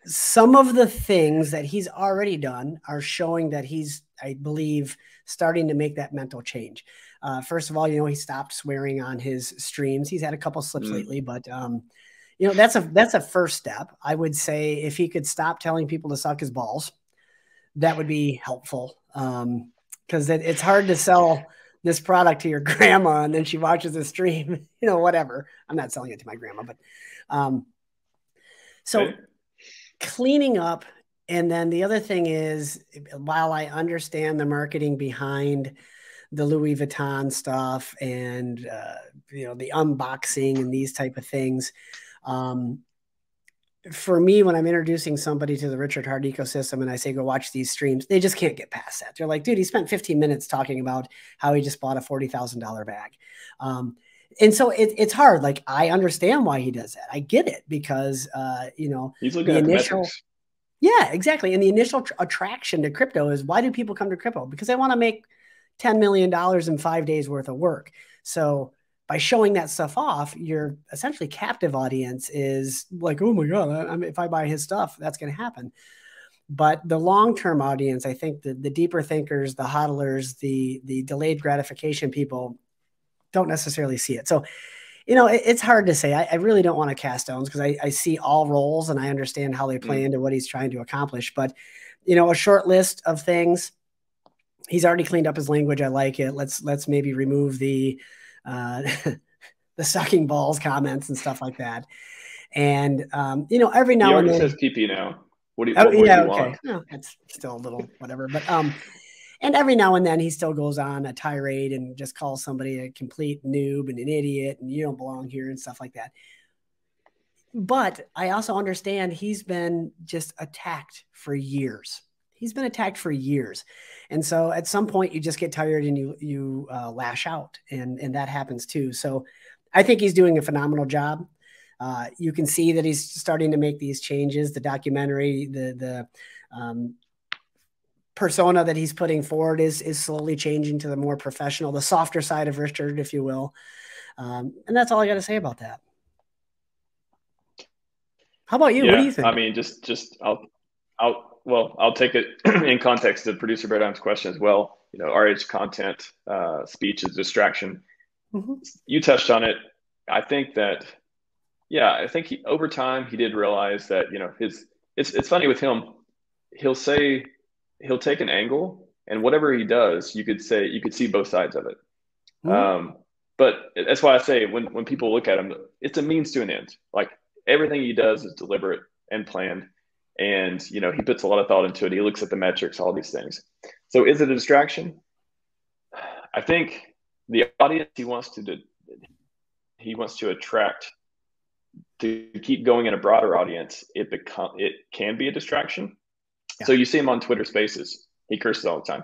Some of the things that he's already done are showing that he's, I believe, starting to make that mental change. First of all, he stopped swearing on his streams. He's had a couple slips lately, but that's a first step. I would say if he could stop telling people to suck his balls, that would be helpful. Because it's hard to sell this product to your grandma and then she watches the stream, whatever. I'm not selling it to my grandma, but so cleaning up. And then the other thing is, while I understand the marketing behind the Louis Vuitton stuff and, the unboxing and these type of things, for me, when I'm introducing somebody to the Richard Hart ecosystem and I say, go watch these streams, they just can't get past that. They're like, dude, he spent 15 minutes talking about how he just bought a $40,000 bag. And so it's hard. Like, I understand why he does that. I get it because, he's looking at the metrics. Yeah, exactly. And the initial attraction to crypto is, why do people come to crypto? Because they want to make $10 million in 5 days worth of work. So by showing that stuff off, your essentially captive audience is like, oh my God, if I buy his stuff, that's going to happen. But the long-term audience, I think the deeper thinkers, the hodlers, the delayed gratification people don't necessarily see it. So, it's hard to say. I really don't want to cast stones because I see all roles and I understand how they play into what he's trying to accomplish. But, a short list of things. He's already cleaned up his language. I like it. Let's maybe remove the sucking balls comments and stuff like that. And, every now and then. He already says PP now. What more do you want? No, it's still a little whatever. But, and every now and then he still goes on a tirade and just calls somebody a complete noob and an idiot and you don't belong here and stuff like that. But I also understand he's been just attacked for years. He's been attacked for years. And so at some point you just get tired and you lash out and that happens too. So I think he's doing a phenomenal job. You can see that he's starting to make these changes. The documentary, the persona that he's putting forward is slowly changing to the more professional, the softer side of Richard, if you will. And that's all I got to say about that. How about you? Yeah, what do you think? I mean, I'll take it in context of producer Beardown's question as well. RH content, speech is distraction. Mm-hmm. You touched on it. I think that, I think over time he did realize that, it's funny with him. He'll take an angle and whatever he does, you could see both sides of it. Mm-hmm. But that's why I say when people look at him, it's a means to an end. Like everything he does is deliberate and planned. And, he puts a lot of thought into it. He looks at the metrics, all these things. So is it a distraction? I think the audience he wants to attract to keep going in a broader audience, it can be a distraction. Yeah. So you see him on Twitter Spaces. He curses all the time.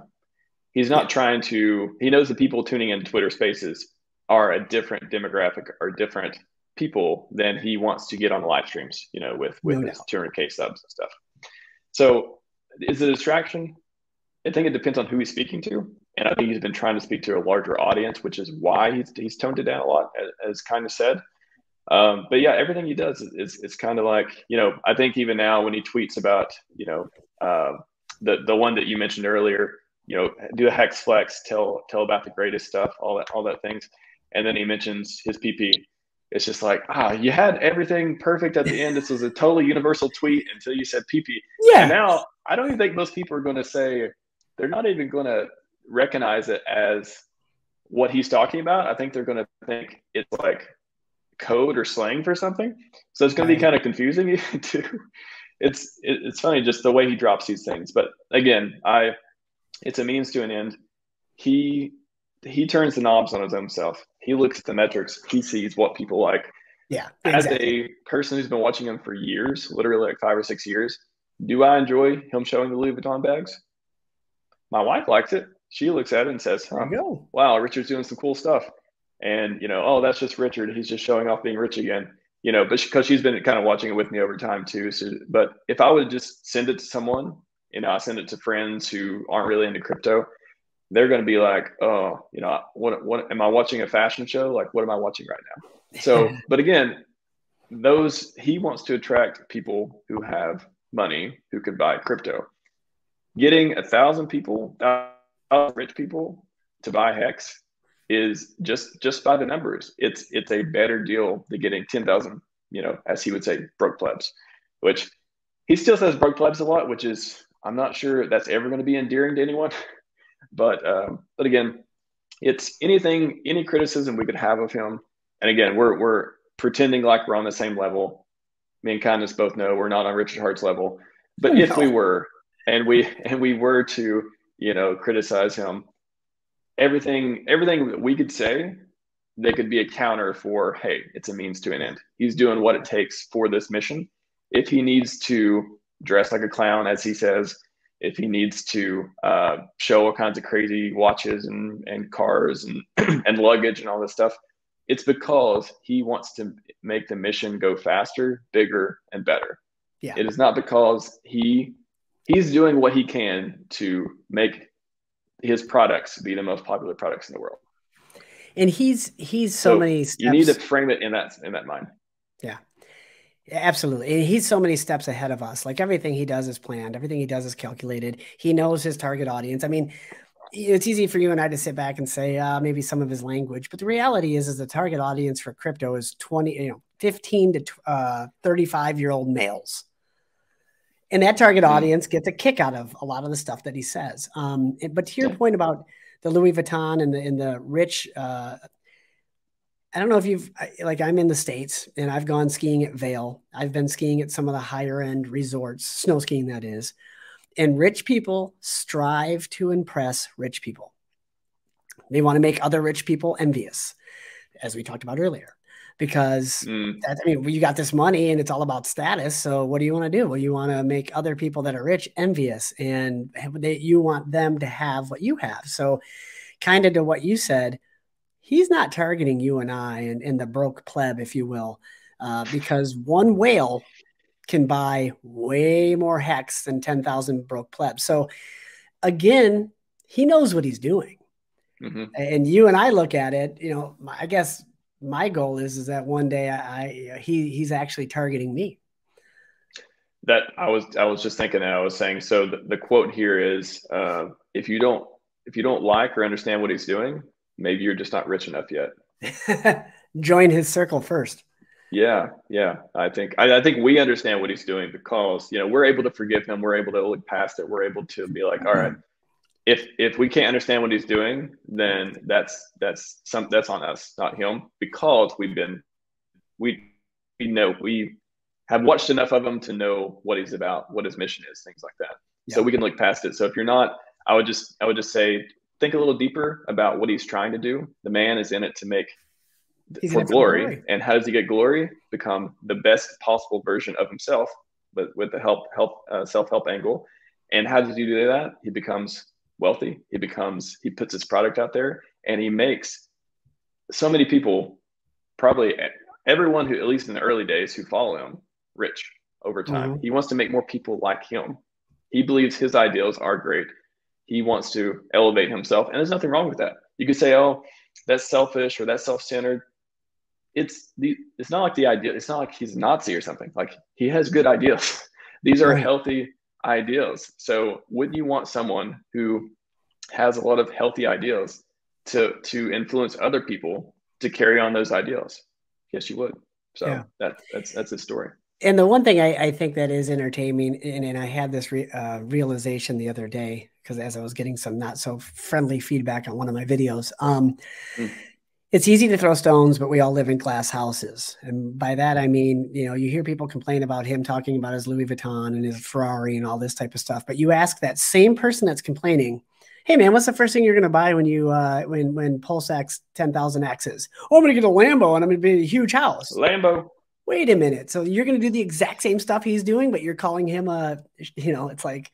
He's not trying to, he knows the people tuning in Twitter Spaces are a different demographic or different people than he wants to get on the live streams, with his 200K subs and stuff. So is it a distraction? I think it depends on who he's speaking to. And I think he's been trying to speak to a larger audience, which is why he's toned it down a lot, as kind of said. But yeah, everything he does is kind of like, I think even now when he tweets about, the one that you mentioned earlier, do a hex flex, tell about the greatest stuff, all that things. And then he mentions his PP. It's just like, you had everything perfect at the end. This was a totally universal tweet until you said PP. Yeah. And now I don't even think most people are going to say, they're not even going to recognize it as what he's talking about. I think they're going to think it's like code or slang for something. So it's going to be kind of confusing too. It's funny just the way he drops these things. But again, it's a means to an end. He turns the knobs on his own self. He looks at the metrics. He sees what people like. Yeah. Exactly. As a person who's been watching him for years, literally like 5 or 6 years, do I enjoy him showing the Louis Vuitton bags? My wife likes it. She looks at it and says, wow, Richard's doing some cool stuff. And, that's just Richard. He's just showing off being rich again. But because she's been kind of watching it with me over time too. So, but if I would just send it to someone, I send it to friends who aren't really into crypto, they're going to be like, what am I watching a fashion show? Like, what am I watching right now? So, but again, he wants to attract people who have money who could buy crypto. Getting 1,000 people, 1,000 rich people to buy Hex is just by the numbers. It's a better deal than getting 10,000, as he would say, broke plebs, which he still says broke plebs a lot, which is, I'm not sure that's ever going to be endearing to anyone. But again, it's any criticism we could have of him. And again, we're pretending like we're on the same level. Me and Kindness both know we're not on Richard Hart's level. But if we were, and we were to, criticize him, everything that we could say, they could be a counter for, hey, it's a means to an end. He's doing what it takes for this mission. If he needs to dress like a clown, as he says, if he needs to show all kinds of crazy watches and cars and and luggage and all this stuff, it's because he wants to make the mission go faster, bigger, and better. Yeah. It is not because he's doing what he can to make his products be the most popular products in the world. And he's so many steps. You need to frame it in that mind. Yeah, absolutely. And he's so many steps ahead of us. Like everything he does is planned. Everything he does is calculated. He knows his target audience. I mean, it's easy for you and I to sit back and say maybe some of his language, but the reality is the target audience for crypto is 15 to 35-year-old males. And that target audience gets a kick out of a lot of the stuff that he says. But to your point about the Louis Vuitton and the rich, I don't know if I'm in the States and I've gone skiing at Vail. I've been skiing at some of the higher end resorts, snow skiing that is. And rich people strive to impress rich people. They want to make other rich people envious, as we talked about earlier. Because you got this money and it's all about status. So what do you want to do? Well, you want to make other people that are rich envious, and you want them to have what you have. So kind of to what you said, he's not targeting you and I and the broke pleb, if you will, because one whale can buy way more Hex than 10,000 broke plebs. So again, he knows what he's doing. And you and I look at it, I guess my goal is that one day he's actually targeting me. That I was just thinking that. I was saying, so the quote here is, if you don't like or understand what he's doing, maybe you're just not rich enough yet. Join his circle first. Yeah. I think we understand what he's doing because we're able to forgive him. We're able to look past it. We're able to be like, all right, if we can't understand what he's doing, then that's on us, not him, because we have watched enough of him to know what he's about, what his mission is, things like that. Yeah. So we can look past it. So if you're not, I would just say, think a little deeper about what he's trying to do. The man is in it to make for glory. And how does he get glory? Become the best possible version of himself, but with the self-help angle. And how does he do that? He becomes wealthy. He puts his product out there, and he makes so many people, probably everyone who, at least in the early days, who follow him, rich over time. He wants to make more people like him. He believes his ideals are great. He wants to elevate himself, and there's nothing wrong with that. You could say, oh, that's selfish or that's self-centered. It's not like the idea. It's not like he's a Nazi or something. Like, he has good ideals. These are healthy ideals. So wouldn't you want someone who has a lot of healthy ideals to influence other people to carry on those ideals? Yes, you would. So that's his story. And the one thing I think that is entertaining, and I had this realization the other day, because as I was getting some not so friendly feedback on one of my videos, it's easy to throw stones, but we all live in glass houses. And by that, I mean, you hear people complain about him talking about his Louis Vuitton and his Ferrari and all this type of stuff. But you ask that same person that's complaining, hey man, what's the first thing you're going to buy when you when PulseX 10,000X is? Oh, I'm going to get a Lambo and I'm going to be in a huge house. Lambo. Wait a minute. So you're going to do the exact same stuff he's doing, but you're calling him it's like,